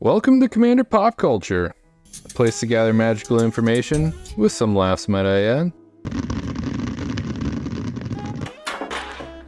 Welcome to Commander Pop Culture, a place to gather magical information with some laughs, might I add.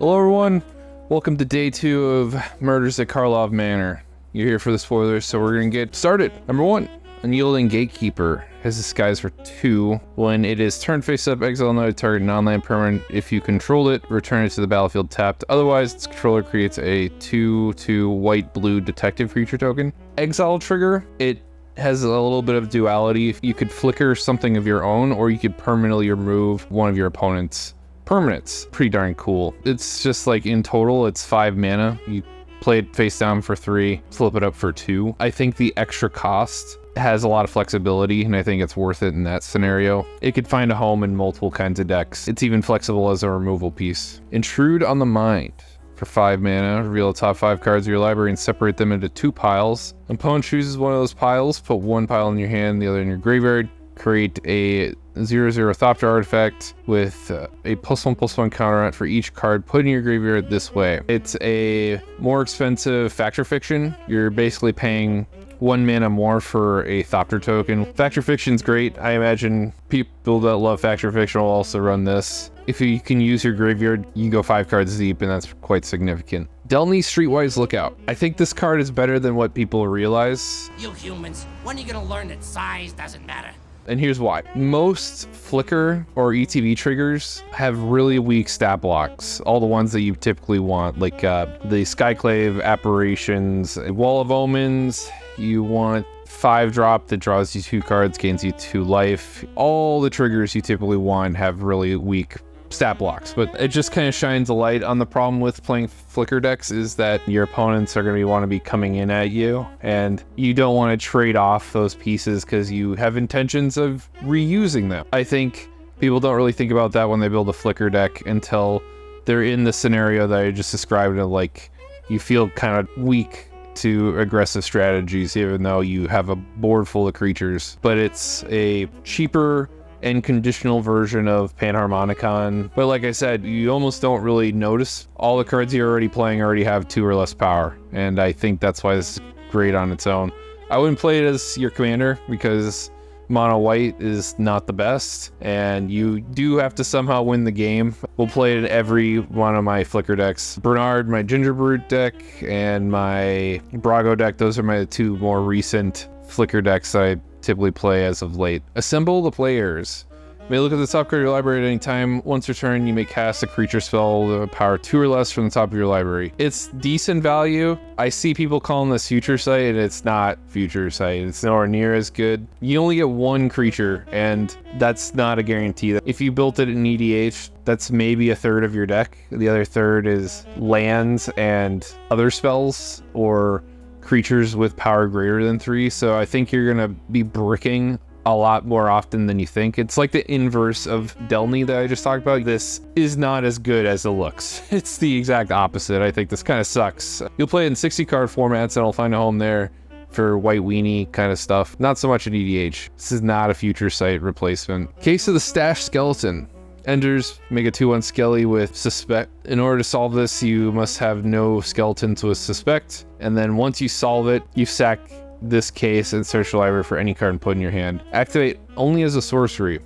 Hello everyone, welcome to day 2 of Murders at Karlov Manor. You're here for the spoilers, so we're gonna get started. Number 1, Unyielding Gatekeeper has disguise for 2. When it is turned face up, exile another target non-land permanent. If you control it, return it to the battlefield tapped. Otherwise, its controller creates a 2/2 white-blue detective creature token. Exile trigger, it has a little bit of duality. You could flicker something of your own, or you could permanently remove one of your opponent's permanents. Pretty darn cool. It's just like in total, it's 5 mana. You play it face down for 3, flip it up for 2. I think the extra cost has a lot of flexibility, and I think it's worth it in that scenario. It could find a home in multiple kinds of decks. It's even flexible as a removal piece. Intrude on the Mind. For 5 mana, reveal the top 5 cards of your library and separate them into 2 piles. Opponent chooses one of those piles, put one pile in your hand, the other in your graveyard. Create a 0/0 Thopter artifact with a +1/+1 counter on it for each card put in your graveyard this way. It's a more expensive Fact or Fiction. You're basically paying 1 mana more for a Thopter token. Fact or Fiction's great. I imagine people that love Fact or Fiction will also run this. If you can use your graveyard, you can go 5 cards deep, and that's quite significant. Delny Streetwise Lookout. I think this card is better than what people realize. You humans, when are you gonna learn that size doesn't matter? And here's why. Most Flicker or ETB triggers have really weak stat blocks. All the ones that you typically want, like the Skyclave, Apparitions, Wall of Omens. You want 5-drop that draws you 2 cards, gains you 2 life. All the triggers you typically want have really weak stat blocks, but it just kind of shines a light on the problem with playing Flicker decks is that your opponents are going to want to be coming in at you, and you don't want to trade off those pieces because you have intentions of reusing them. I think people don't really think about that when they build a Flicker deck until they're in the scenario that I just described, of like you feel kind of weak to aggressive strategies even though you have a board full of creatures. But it's a cheaper and conditional version of Panharmonicon. But like I said, you almost don't really notice. All the cards you're already playing already have 2 or less power, and I think that's why this is great on its own. I wouldn't play it as your commander because mono white is not the best, and you do have to somehow win the game. We'll play it in every one of my Flicker decks. Bernard, my Gingerbrute deck, and my Brago deck, those are my 2 more recent Flicker decks I typically play as of late. Assemble the players. You may look at the top card of your library at any time. Once per turn, you may cast a creature spell with power 2 or less from the top of your library. It's decent value. I see people calling this Future Sight, and it's not Future Sight. It's nowhere near as good. You only get 1 creature, and that's not a guarantee. If you built it in EDH, that's maybe a third of your deck. The other third is lands and other spells, or creatures with power greater than 3, so I think you're gonna be bricking a lot more often than you think. It's like the inverse of Delny that I just talked about. This is not as good as it looks. It's the exact opposite. I think this kind of sucks. You'll play it in 60 card formats and it'll find a home there for white weenie kind of stuff. Not so much in EDH. This is not a Future Sight replacement. Case of the Stash Skeleton. Enters, make a 2/1 Skelly with Suspect. In order to solve this, you must have no skeletons with Suspect, and then once you solve it, you sack this case and search the library for any card and put in your hand. Activate only as a sorcery.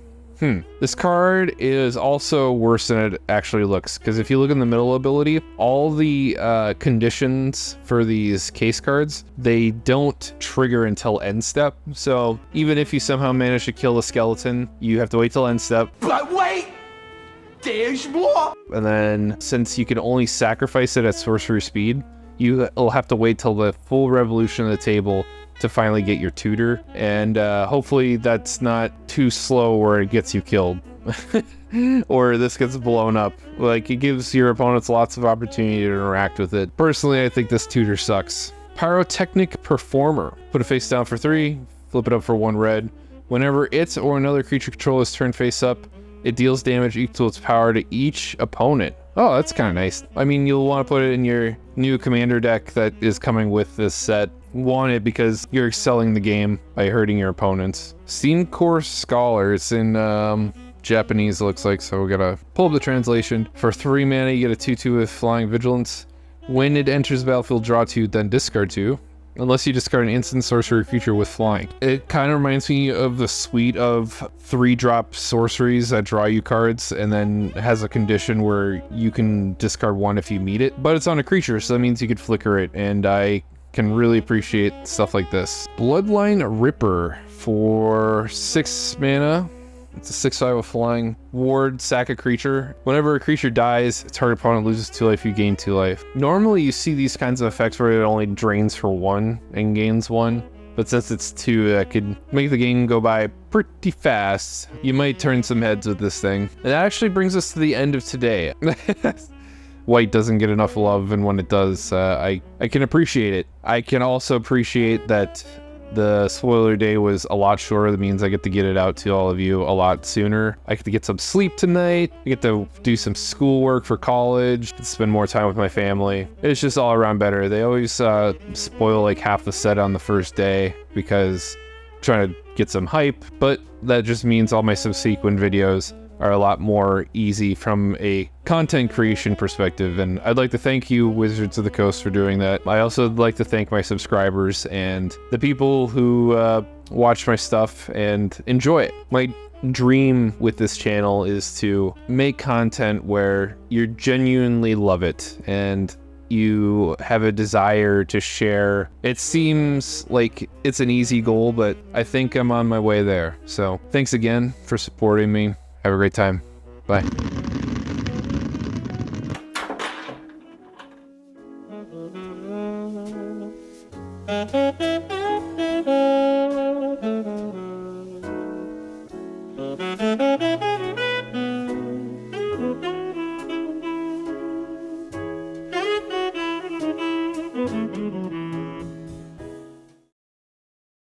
This card is also worse than it actually looks, because if you look in the middle ability, all the conditions for these case cards, they don't trigger until end step. So even if you somehow manage to kill a skeleton, you have to wait till end step. But wait! There's more! And then, since you can only sacrifice it at sorcery speed, you'll have to wait till the full revolution of the table to finally get your tutor. And hopefully that's not too slow where it gets you killed. Or this gets blown up. Like, it gives your opponents lots of opportunity to interact with it. Personally, I think this tutor sucks. Pyrotechnic Performer. Put it face down for 3, flip it up for 1 red. Whenever it or another creature control is turned face up, it deals damage equal to its power to each opponent. Oh, that's kind of nice. I mean, you'll want to put it in your new commander deck that is coming with this set. Want it because you're excelling the game by hurting your opponents. Steencore Scholar. It's in Japanese, it looks like, so we gotta pull up the translation. For 3 mana, you get a 2/2 with Flying Vigilance. When it enters the battlefield, draw 2, then discard 2. unless you discard an instant sorcery creature with flying. It kind of reminds me of the suite of 3-drop sorceries that draw you cards, and then has a condition where you can discard 1 if you meet it, but it's on a creature, so that means you could flicker it, and I can really appreciate stuff like this. Bloodline Ripper for 6 mana. It's a 6/5 with flying. Ward, sack a creature. Whenever a creature dies, its target opponent loses 2 life, you gain 2 life. Normally you see these kinds of effects where it only drains for 1 and gains 1. But since it's 2, that could make the game go by pretty fast. You might turn some heads with this thing. And that actually brings us to the end of today. White doesn't get enough love, and when it does, I can appreciate it. I can also appreciate that the spoiler day was a lot shorter. That means I get to get it out to all of you a lot sooner. I get to get some sleep tonight. I get to do some schoolwork for college, spend more time with my family. It's just all around better. They always spoil like half the set on the first day because I'm trying to get some hype, but that just means all my subsequent videos are a lot more easy from a content creation perspective, and I'd like to thank you, Wizards of the Coast, for doing that. I also would like to thank my subscribers and the people who watch my stuff and enjoy it. My dream with this channel is to make content where you genuinely love it and you have a desire to share. It seems like it's an easy goal, but I think I'm on my way there. So thanks again for supporting me. Have a great time. Bye.